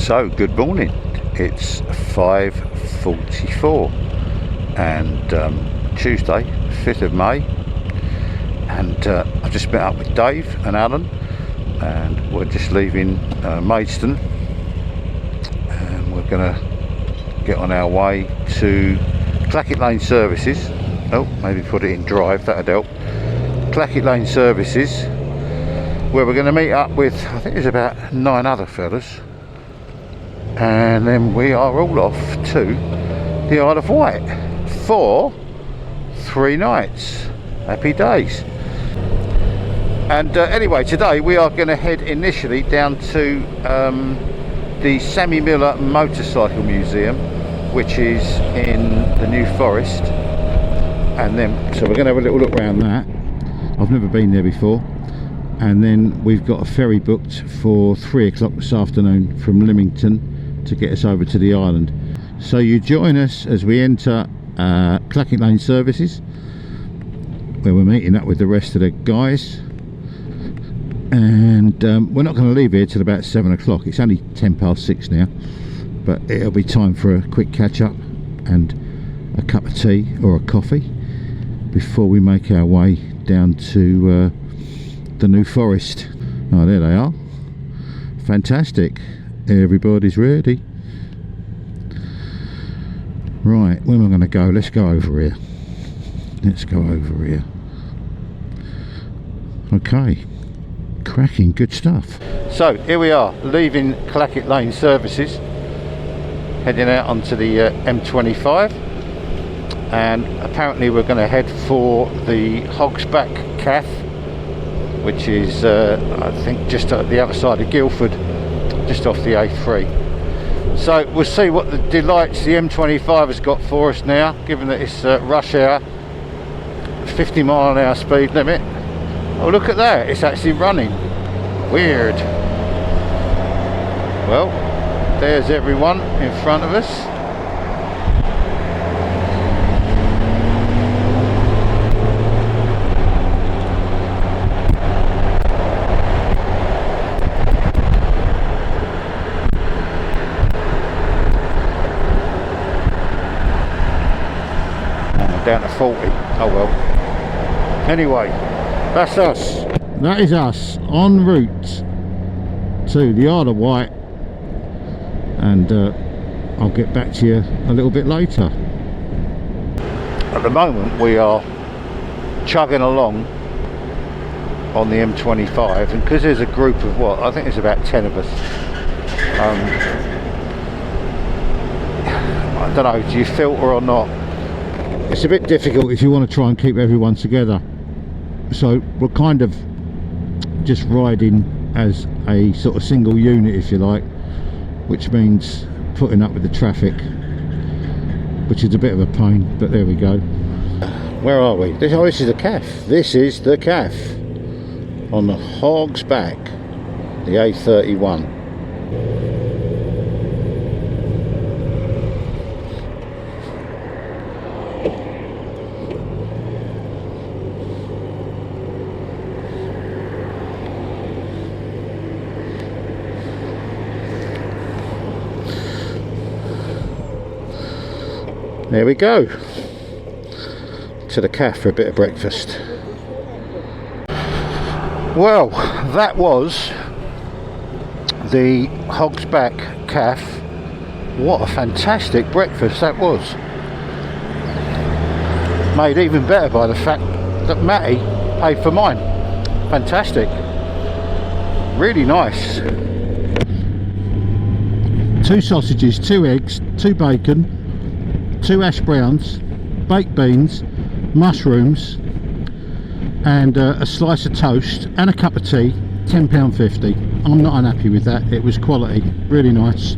So good morning, it's 5:44 and Tuesday 5th of May, and I've just met up with Dave and Alan and we're just leaving Maidstone, and we're gonna get on our way to Clackett Lane Services. Oh, maybe put it in drive, that'd help. Clackett Lane Services, where we're going to meet up with, I think there's about 9 other fellas, and then we are all off to the Isle of Wight for 3 nights. Happy days. And anyway, today we are going to head initially down to the Sammy Miller Motorcycle Museum, which is in the New Forest, and then so we're going to have a little look around that. I've never been there before. And then we've got a ferry booked for 3 o'clock this afternoon from Lymington to get us over to the island. So you join us as we enter Clackett Lane Services, where we're meeting up with the rest of the guys, and we're not going to leave here till about 7 o'clock. It's only 6:10 now, but it'll be time for a quick catch up and a cup of tea or a coffee before we make our way down to the New Forest. Oh, there they are. Fantastic. Everybody's ready. Right, where am I going to go? Let's go over here. Let's go over here. Okay. Cracking, good stuff. So here we are, leaving Clackett Lane Services, heading out onto the M25, and apparently we're going to head for the Hogs Back Cafe, which is I think just at the other side of Guildford, just off the A3. So we'll see what the delights the M25 has got for us now, given that it's rush hour, 50 mile an hour speed limit. Oh, look at that, it's actually running. Weird. Well, there's everyone in front of us. Down to 40. Oh well. Anyway, that's us. That is us en route to the Isle of Wight, and I'll get back to you a little bit later. At the moment we are chugging along on the M25, and because there's a group of what, I think there's about 10 of us. I don't know, do you filter or not? It's a bit difficult if you want to try and keep everyone together, so we're kind of just riding as a sort of single unit, if you like, which means putting up with the traffic, which is a bit of a pain, but there we go. Where are we? This is the cafe. This is the cafe on the Hogs Back, the A31. There we go, to the cafe for a bit of breakfast. Well, that was the Hogs Back Cafe. What a fantastic breakfast that was. Made even better by the fact that Matty paid for mine. Fantastic. Really nice. 2 sausages, 2 eggs, 2 bacon, 2 hash browns, baked beans, mushrooms, and a slice of toast and a cup of tea. £10.50. I'm not unhappy with that. It was quality, really nice.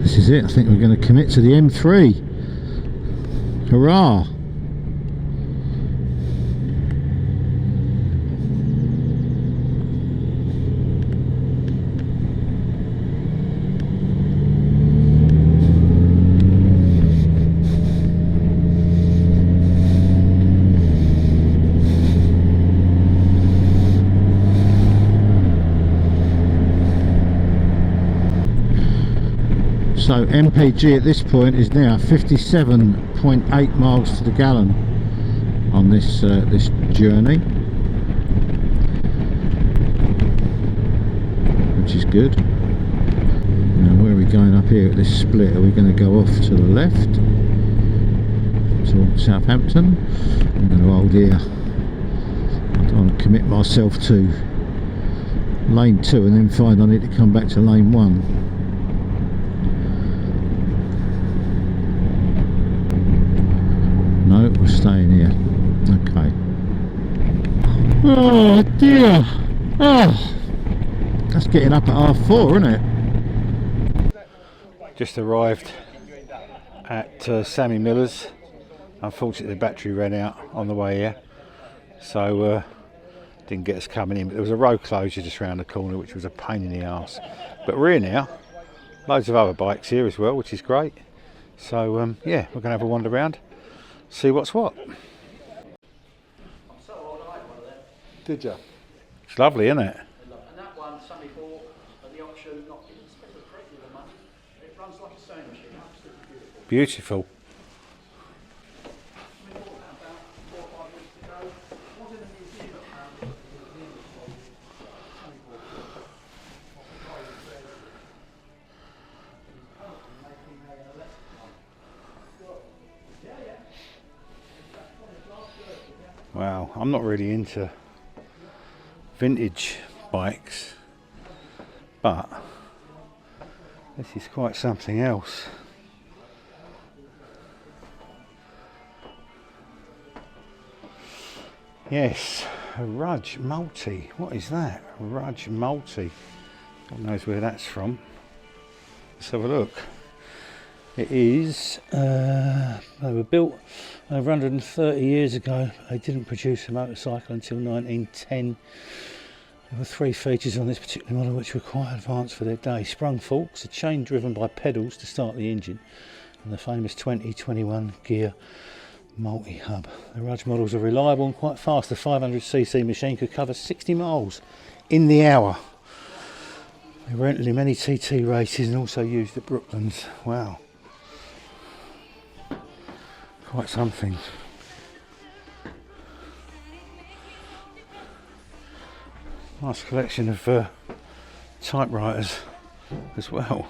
This is it. I think we're going to commit to the M3. Hurrah! So MPG at this point is now 57.8 miles to the gallon on this this journey, which is good. Now where are we going up here at this split? Are we going to go off to the left towards Southampton? I'm going to hold here. I don't want to commit myself to lane 2 and then find I need to come back to lane 1. No, we're staying here. Okay. Oh dear. Oh, that's getting up at 4:30, isn't it? Just arrived at Sammy Millers. Unfortunately, the battery ran out on the way here, so didn't get us coming in. But there was a road closure just round the corner, which was a pain in the arse. But we're here now. Loads of other bikes here as well, which is great. So yeah, we're going to have a wander around, see what's what. Did you? It's lovely, isn't it? And that one, Sammy bought at the auction, not even spent a great deal of money. It runs like a sewing machine, absolutely beautiful. Beautiful. We bought that about 4 or 5 weeks ago. It was in the museum at Sammy bought it. He's currently making an electric one. Yeah. Wow, I'm not really into vintage bikes, but this is quite something else. Yes, a Rudge Multi. What is that? A Rudge Multi. God knows where that's from. Let's have a look. It is, they were built over 130 years ago. They didn't produce a motorcycle until 1910. There were 3 features on this particular model which were quite advanced for their day. Sprung forks, a chain driven by pedals to start the engine, and the famous 20-21 gear multi-hub. The Rudge models are reliable and quite fast. The 500cc machine could cover 60 miles in the hour. They were entered in many TT races and also used at Brooklands. Wow. Quite something. Nice collection of typewriters as well.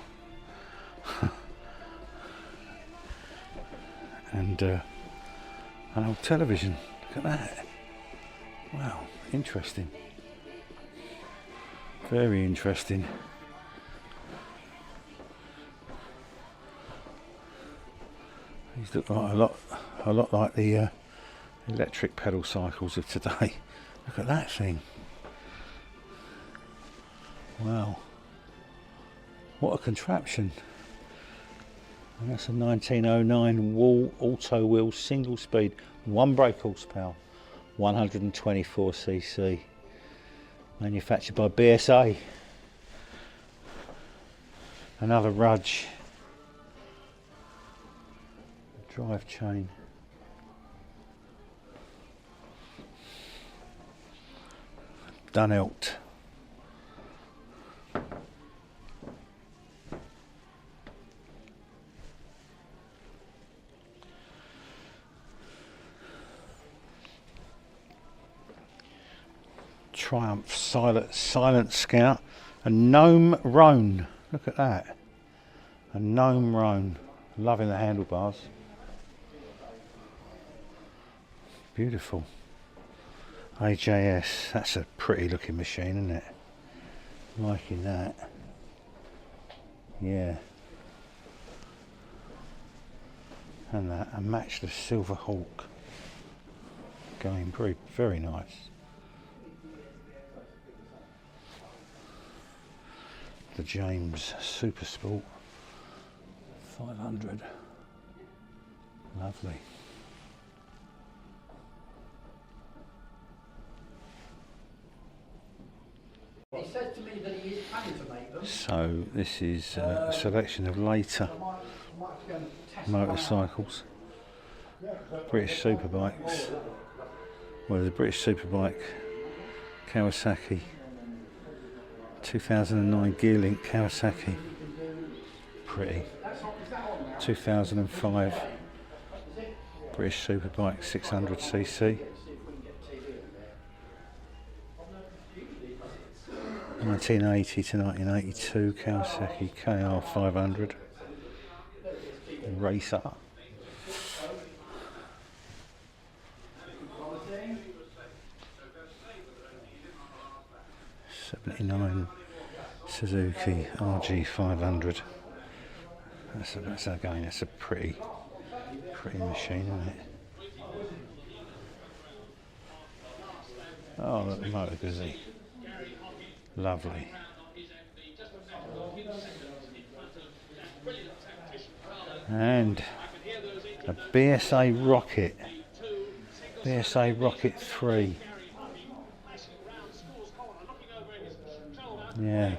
And an old television. Look at that. Wow, interesting. Very interesting. These look like a lot like the electric pedal cycles of today. Look at that thing. Wow. What a contraption. And that's a 1909 Wall Auto Wheel single speed, 1 brake horsepower, 124cc. Manufactured by BSA. Another Rudge. Drive chain. Dunelt. Triumph Silent Scout. A Gnome Roan. Look at that. A Gnome Roan. Loving the handlebars. Beautiful. AJS. That's a pretty looking machine, isn't it? Liking that. Yeah. And that. A matchless Silver Hawk. Going very nice. The James Super Sport 500. Lovely. He says to me that he is planning to make them. So this is a selection of later motorcycles. British Superbikes. Well, the British Superbike Kawasaki 2009 Gearlink Kawasaki. Pretty. 2005 British Superbike 600cc. 1980 to 1982 Kawasaki KR 500 Racer. 79 Suzuki RG 500. That's again, that's a pretty machine, isn't it? Oh, look, the Motor Guzzi. Lovely. And a BSA Rocket. BSA Rocket 3. Yeah.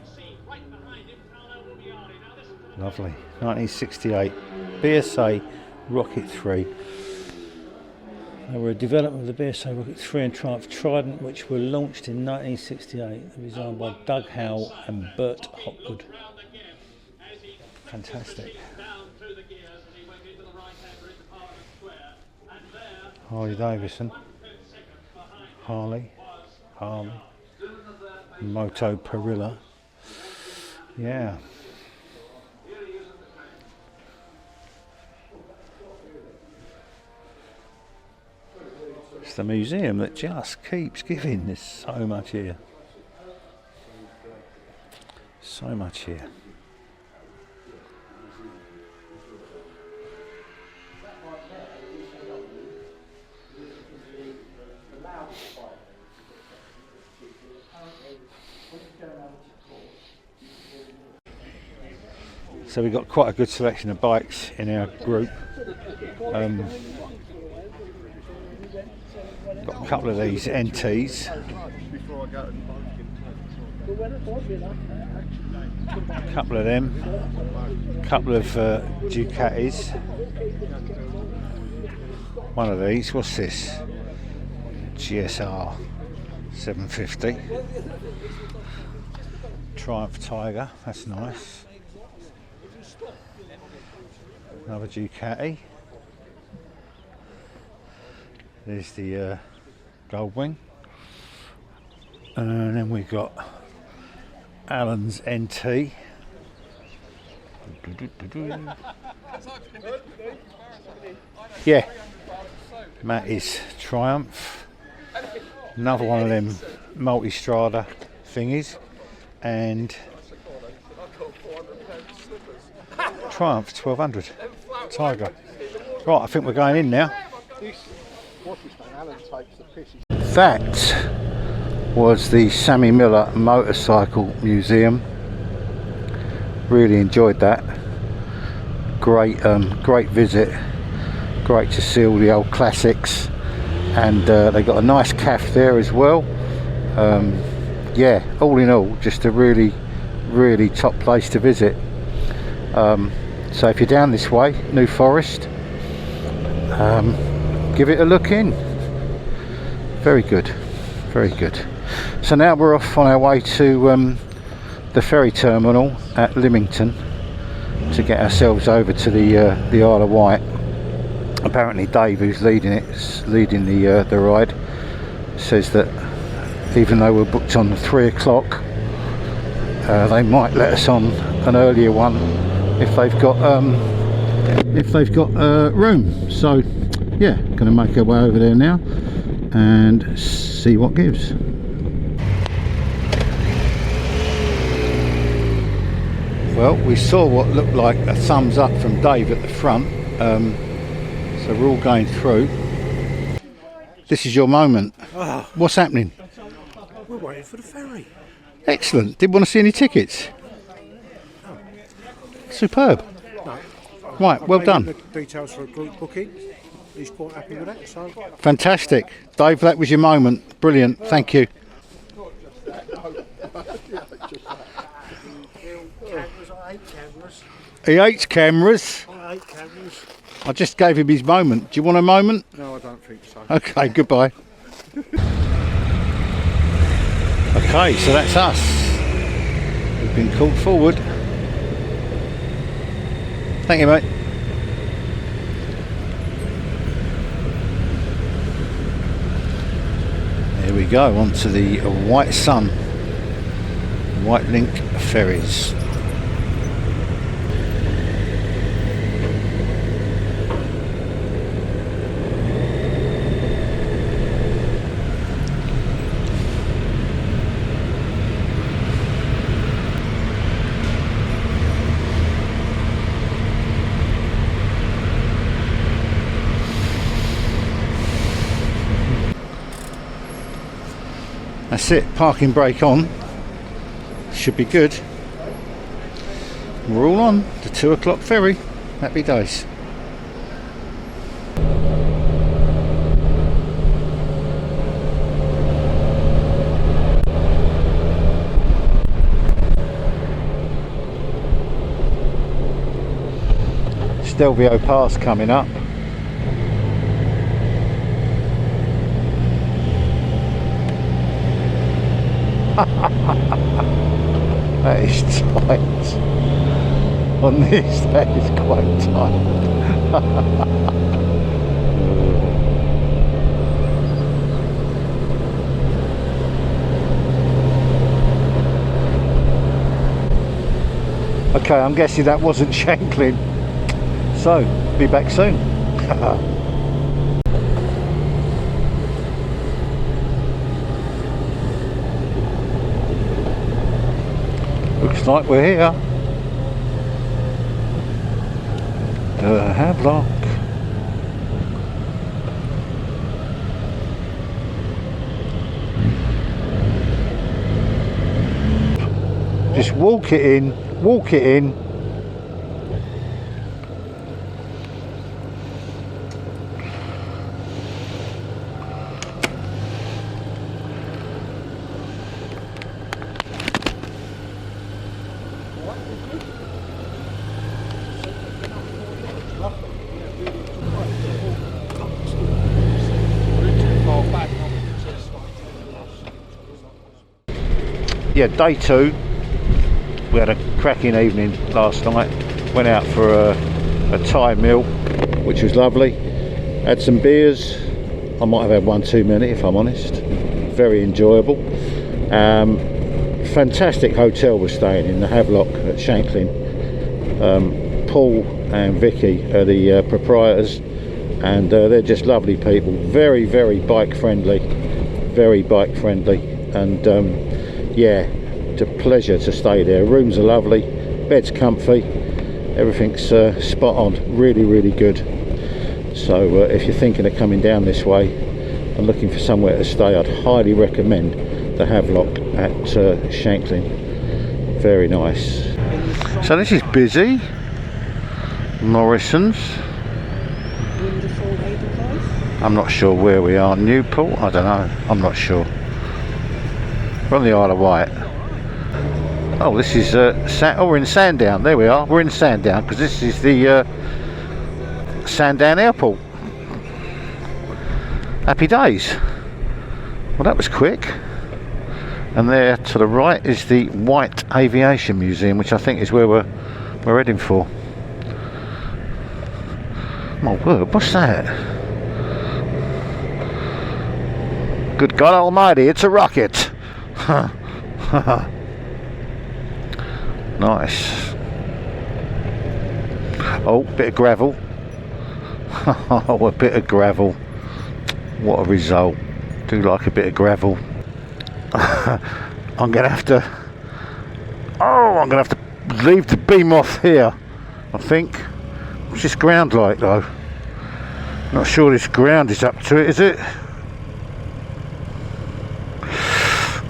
Lovely. 1968. BSA Rocket 3. They were a development of the BSA Rocket 3 and Triumph Trident, which were launched in 1968. They were designed by Doug Howell and Bert Hopwood. Fantastic. Harley Davidson. Harley. Moto Perilla. Yeah. It's the museum that just keeps giving. There's so much here. So much here. So we've got quite a good selection of bikes in our group. Got a couple of these NTs. A couple of them. A couple of Ducatis. One of these, what's this? GSR 750. Triumph Tiger, that's nice. Another Ducati. There's the Goldwing. And then we've got Allen's NT. Yeah, Matty's Triumph. Another one of them multi-strada thingies. And Triumph 1200 Tiger. Right, I think we're going in now. That was the Sammy Miller Motorcycle Museum. Really enjoyed that. Great visit. Great to see all the old classics, and they got a nice cafe there as well. Yeah, all in all, just a really top place to visit. So if you're down this way, New Forest, give it a look in. Very good, very good. So now we're off on our way to the ferry terminal at Lymington to get ourselves over to the Isle of Wight. Apparently Dave, who's leading the ride, says that even though we're booked on 3 o'clock, they might let us on an earlier one if they've got room. So yeah, going to make our way over there now and see what gives. Well, we saw what looked like a thumbs up from Dave at the front, so we're all going through. This is your moment. Oh. What's happening? We're waiting for the ferry. Excellent. Didn't want to see any tickets? Oh. Superb. No. Right, well done. The details for a group booking. He's quite happy with that. So. Fantastic. Dave, that was your moment. Brilliant. Thank you. I hate cameras. He hates cameras. I hate cameras. I just gave him his moment. Do you want a moment? No, I don't think so. Okay, goodbye. Okay, so that's us. We've been called forward. Thank you, mate. There we go, onto the White Sun, White Link ferries. That's it, parking brake on. Should be good. We're all on the 2 o'clock ferry. Happy days. Stelvio Pass coming up. That is tight. On this, that is quite tight. Okay, I'm guessing that wasn't Shanklin. So, be back soon. Looks like we're here. The Havelock. Just walk it in, walk it in. Yeah, day 2. We had a cracking evening last night. Went out for a Thai meal, which was lovely. Had some beers. I might have had one too many, if I'm honest. Very enjoyable. Fantastic hotel we're staying in, the Havelock at Shanklin. Paul and Vicky are the proprietors, and they're just lovely people. Very, very bike friendly. Very bike friendly. And yeah, it's a pleasure to stay there. Rooms are lovely, bed's comfy, everything's spot on. Really, really good. So if you're thinking of coming down this way and looking for somewhere to stay, I'd highly recommend the Havelock at Shanklin. Very nice. So this is busy. Morrison's. I'm not sure where we are. Newport? I don't know. I'm not sure. We're on the Isle of Wight. Oh, this is we're in Sandown. There we are. We're in Sandown because this is the Sandown Airport. Happy days. Well, that was quick. And there to the right is the Wight Aviation Museum, which I think is where we're heading for. My word, what's that? Good God Almighty, it's a rocket. Nice. Oh, bit of gravel. Oh, a bit of gravel. What a result. Do like a bit of gravel. I'm gonna have to leave the beam off here, I think. What's this ground like though? Not sure this ground is up to it, is it?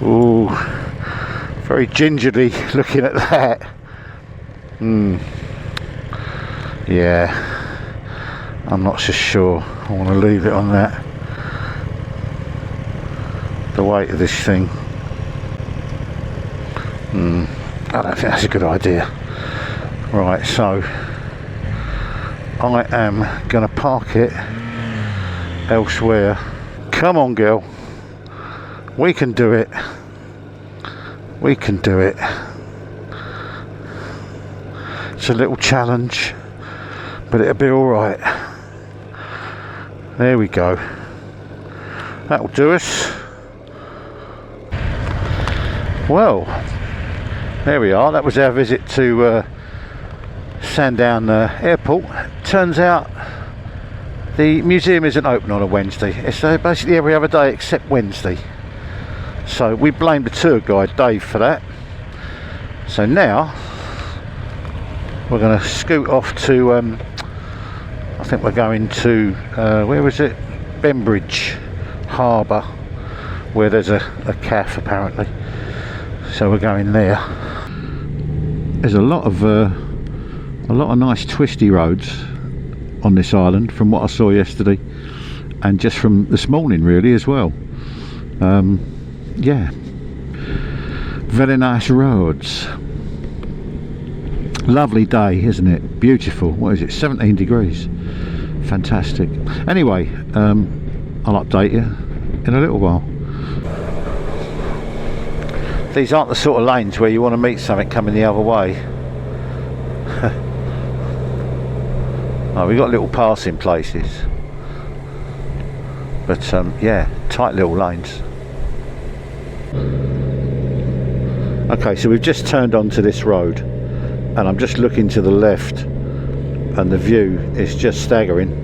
Ooh, very gingerly looking at that. Yeah, I'm not so sure. I want to leave it on that. The weight of this thing. I don't think that's a good idea. Right, so I am going to park it elsewhere. Come on, girl. We can do it. We can do it. It's a little challenge, but it'll be alright. There we go. That'll do us. Well, there we are. That was our visit to Sandown Airport. Turns out the museum isn't open on a Wednesday. It's basically every other day except Wednesday. So we blame the tour guide Dave for that. So now we're going to scoot off to I think we're going to where was it? Bembridge Harbour, where there's a cafe apparently. So we're going there. There's a lot of nice twisty roads on this island from what I saw yesterday, and just from this morning really as well. Yeah, very nice roads. Lovely day, isn't it? Beautiful. What is it, 17 degrees? Fantastic. Anyway, I'll update you in a little while. These aren't the sort of lanes where you want to meet something coming the other way. Oh, we've got little passing places, but yeah, tight little lanes. Okay, so we've just turned onto this road, and I'm just looking to the left, and the view is just staggering.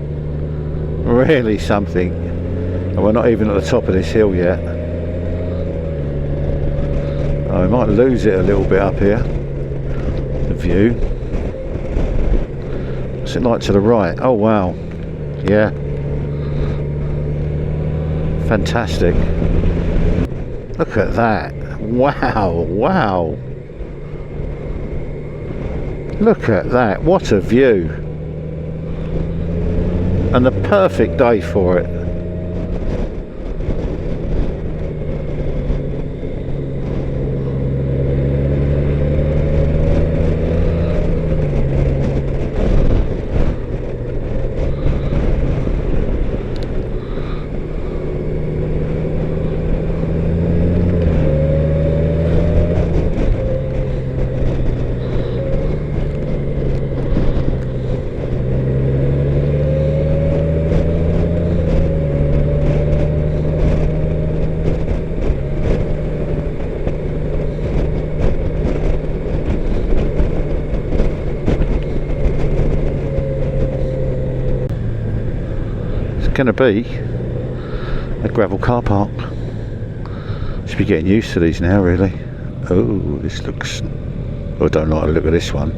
Really something. And we're not even at the top of this hill yet. Oh, we might lose it a little bit up here, the view. What's it like to the right? Oh wow, yeah, fantastic. Look at that. Wow, wow, look at that. What a view, and the perfect day for it. Going to be a gravel car park. Should be getting used to these now really. Oh, this looks, I don't like the look of this one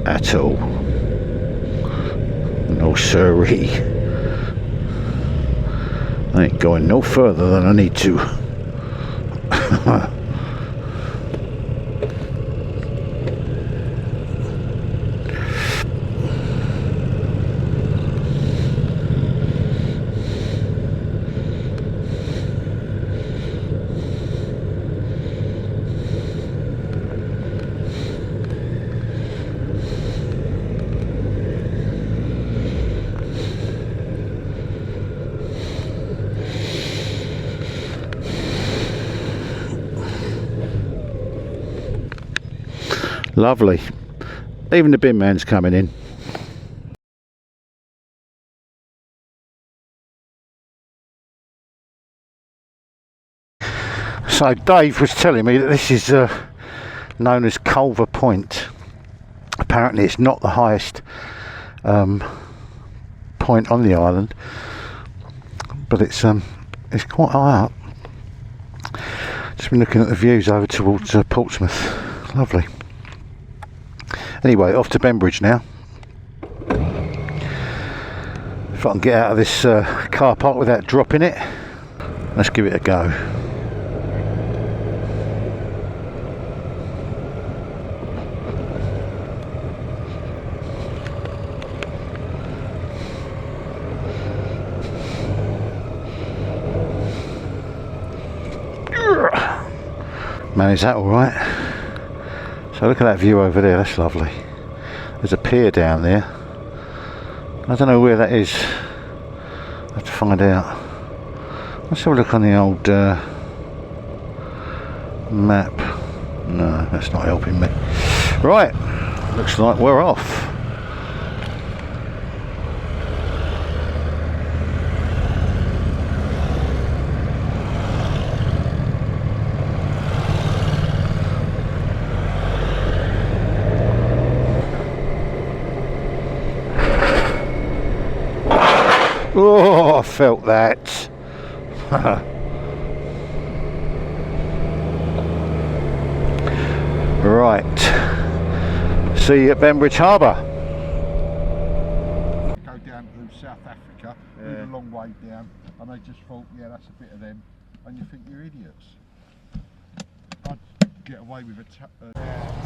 at all. No siree, I ain't going no further than I need to. Lovely. Even the bin man's coming in. So Dave was telling me that this is known as Culver Point. Apparently it's not the highest point on the island, but it's quite high up. Just been looking at the views over towards Portsmouth. Lovely. Anyway, off to Bembridge now. If I can get out of this car park without dropping it, let's give it a go. Man, is that alright? So look at that view over there, that's lovely. There's a pier down there. I don't know where that is. I have to find out. Let's have a look on the old map. No, that's not helping me. Right, looks like we're off. Oh, I felt that. Right. See you at Bembridge Harbour. Go down to South Africa, a long way down, and they just thought, yeah, that's a bit of them, and you think you're idiots. I'd get away with it.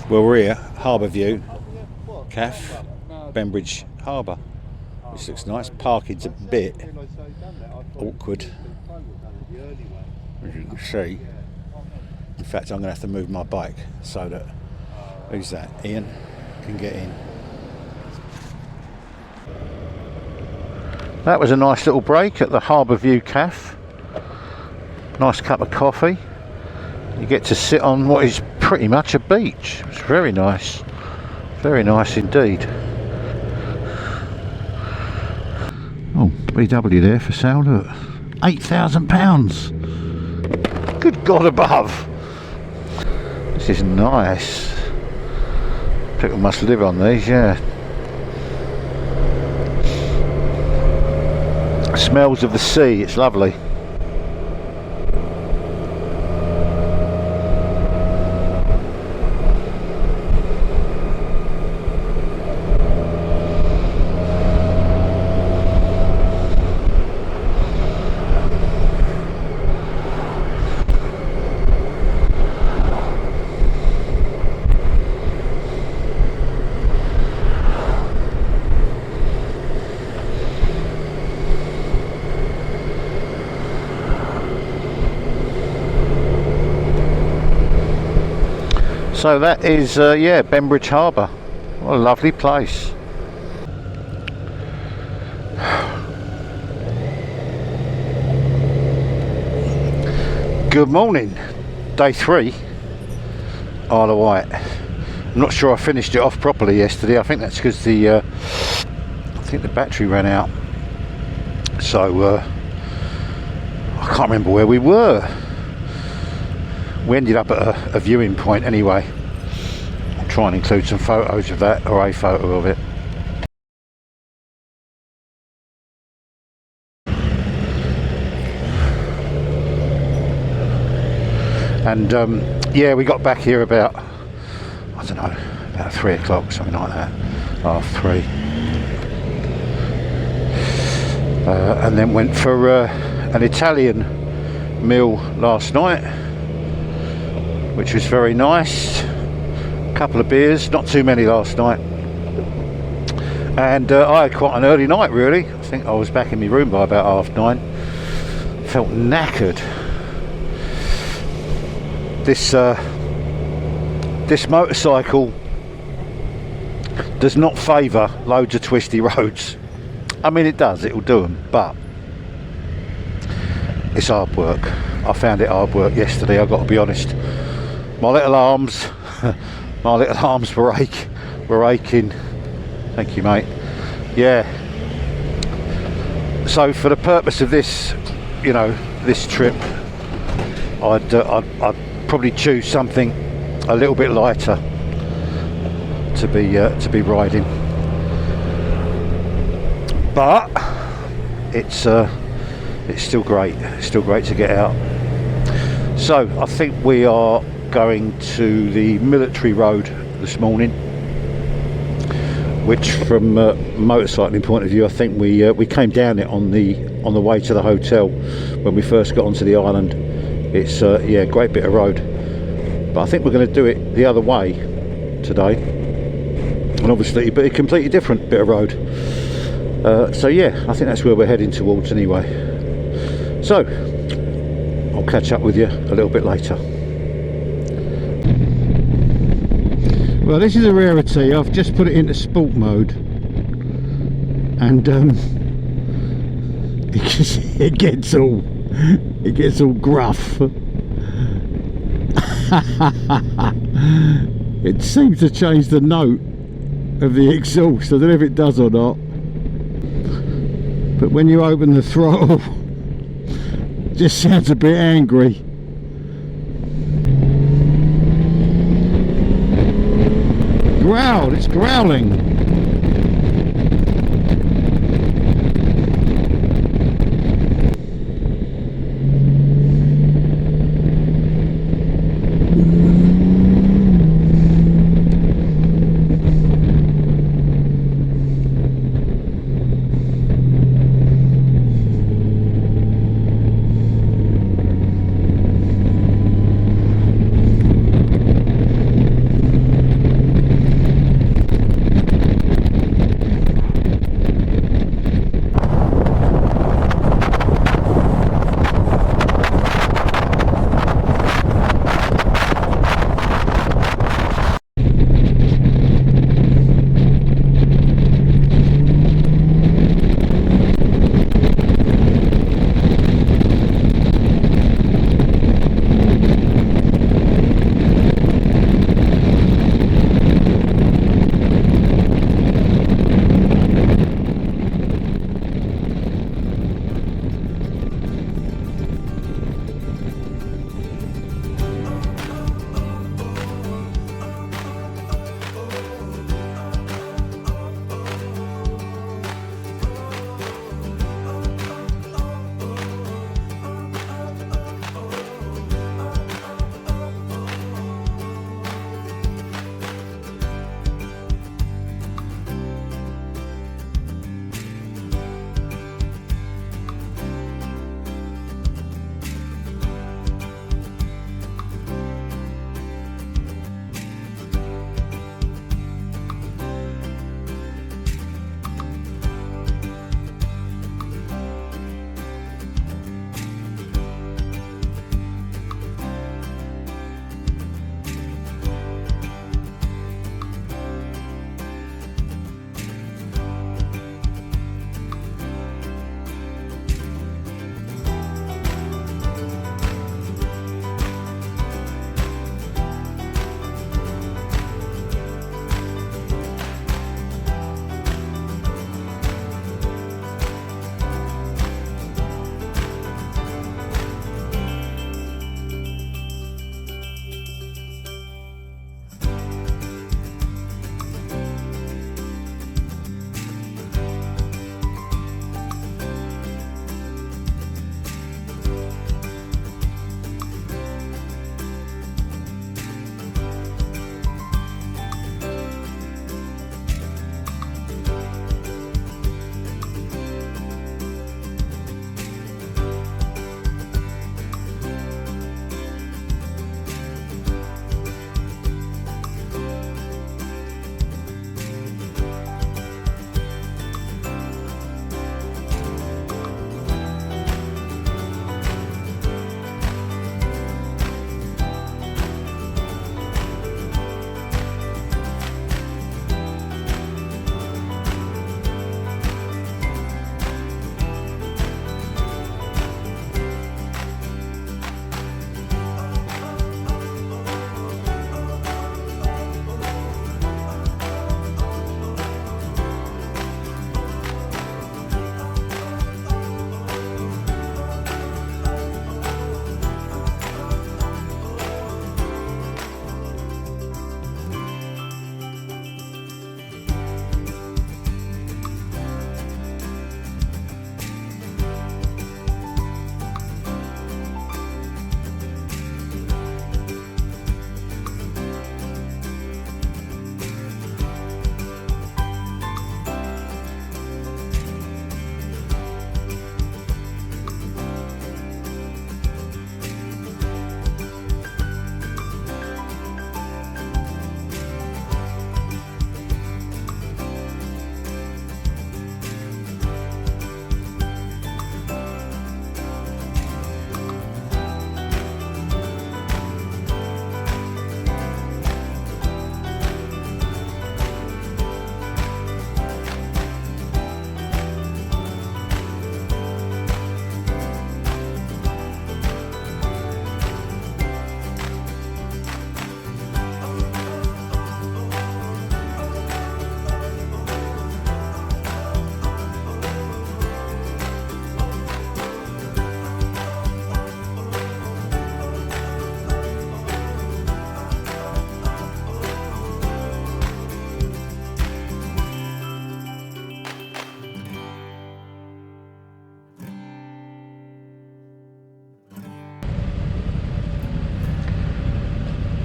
Well, we're here, Harbour View Cafe, Bembridge Harbour, which looks nice. Parking's a bit awkward, as you can see. In fact, I'm going to have to move my bike so that, who's that, Ian, can get in. That was a nice little break at the Harbour View Cafe. Nice cup of coffee. You get to sit on what is pretty much a beach. It's very nice indeed. Oh, VW there for sale, look. £8,000. Good God above. This is nice. People must live on these, yeah. Smells of the sea, it's lovely. So that is, yeah, Bembridge Harbour. What a lovely place. Good morning. Day 3, Isle of Wight. I'm not sure I finished it off properly yesterday. I think that's because the battery ran out. So I can't remember where we were. We ended up at a viewing point anyway. I'll try and include some photos of that, or a photo of it. And yeah, we got back here about, I don't know, about 3 o'clock, something like that, 3:30. And then went for an Italian meal last night, which was very nice. A couple of beers, not too many last night. And I had quite an early night really. I think I was back in my room by about 9:30. Felt knackered. This motorcycle does not favour loads of twisty roads. I mean, it does, it will do them, but it's hard work. I found it hard work yesterday, I've got to be honest. My little arms were aching. Thank you, mate. Yeah. So for the purpose of this, you know, this trip, I'd probably choose something a little bit lighter to be riding. But it's still great. It's still great to get out. So I think we are going to the military road this morning, which from a motorcycling point of view, I think we came down it on the way to the hotel when we first got onto the island. It's yeah, great bit of road, but I think we're going to do it the other way today, and obviously but a completely different bit of road. So yeah, I think that's where we're heading towards anyway. So I'll catch up with you a little bit later. Well, this is a rarity. I've just put it into sport mode, and it gets all gruff. It seems to change the note of the exhaust. I don't know if it does or not, but when you open the throttle, it just sounds a bit angry. Growled, it's growling.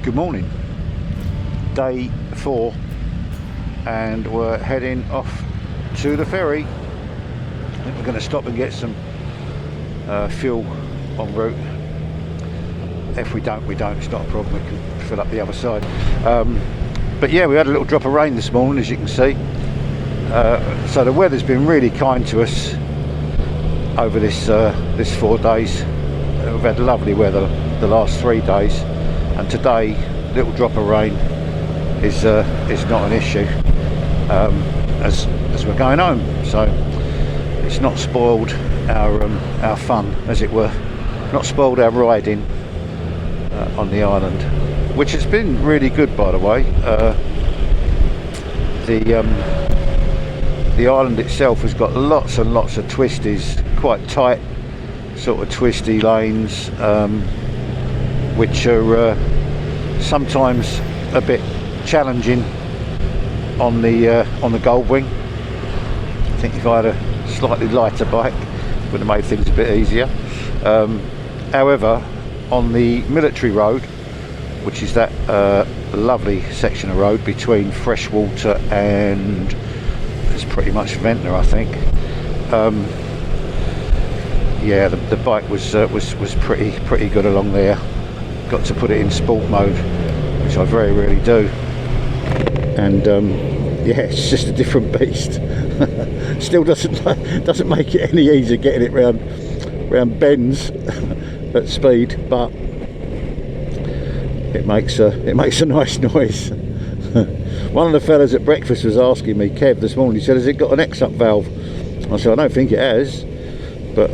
Good morning. Day 4, and we're heading off to the ferry. I think we're going to stop and get some fuel en route. If we don't, it's not a problem. We can fill up the other side. But yeah, we had a little drop of rain this morning, as you can see. So the weather's been really kind to us over this 4 days. We've had lovely weather the last 3 days, and today, little drop of rain is not an issue as we're going home. So it's not spoiled our fun, as it were. Not spoiled our riding on the island, which has been really good, by the way. The island itself has got lots and lots of twisties, quite tight sort of twisty lanes, which are sometimes a bit challenging on the Goldwing. I think if I had a slightly lighter bike, it would have made things a bit easier. However, on the military road, which is that lovely section of road between Freshwater and it's pretty much Ventnor, I think. Yeah, the bike was pretty good along there. Got to put it in sport mode, which I very rarely do. And yeah, it's just a different beast. Still doesn't make it any easier getting it round bends at speed, but it makes a nice noise. One of the fellas at breakfast was asking me, Kev, this morning, he said, has it got an X-up valve? I said, I don't think it has, but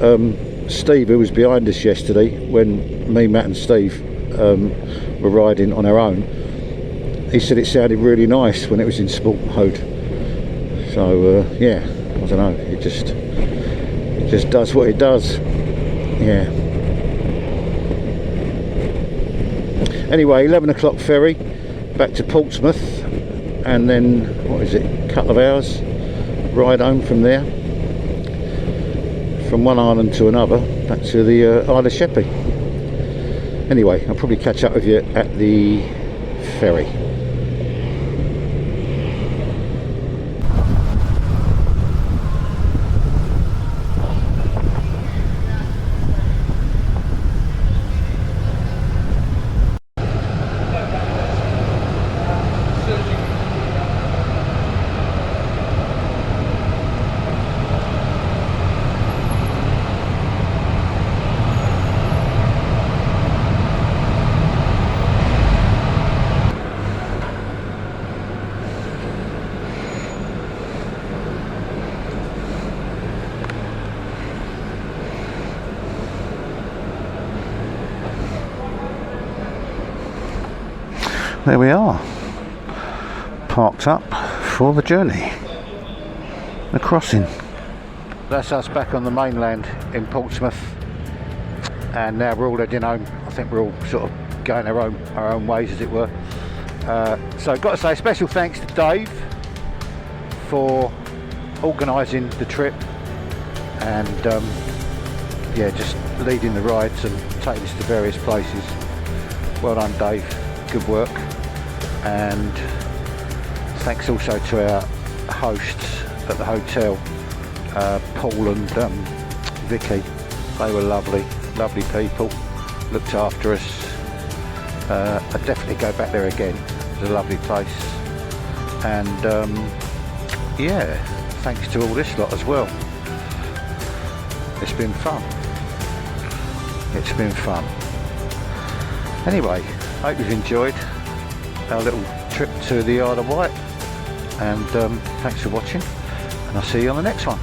Steve, who was behind us yesterday when me, Matt and Steve were riding on our own, he said it sounded really nice when it was in sport mode. So yeah, I don't know, it just does what it does. Yeah. Anyway, 11 o'clock ferry back to Portsmouth, and then what is it, a couple of hours ride home from there, from one island to another, back to the Isle of Sheppey. Anyway, I'll probably catch up with you at the ferry. There we are, parked up for the journey, the crossing. That's us back on the mainland in Portsmouth, and now we're all heading home. I think we're all sort of going our own ways, as it were. So I've got to say special thanks to Dave for organising the trip and yeah, just leading the rides and taking us to various places. Well done, Dave, good work. And thanks also to our hosts at the hotel, Paul and Vicky. They were lovely people, looked after us. I'd definitely go back there again. It's a lovely place. And yeah, thanks to all this lot as well. It's been fun. Anyway, hope you've enjoyed our little trip to the Isle of Wight, and thanks for watching, and I'll see you on the next one.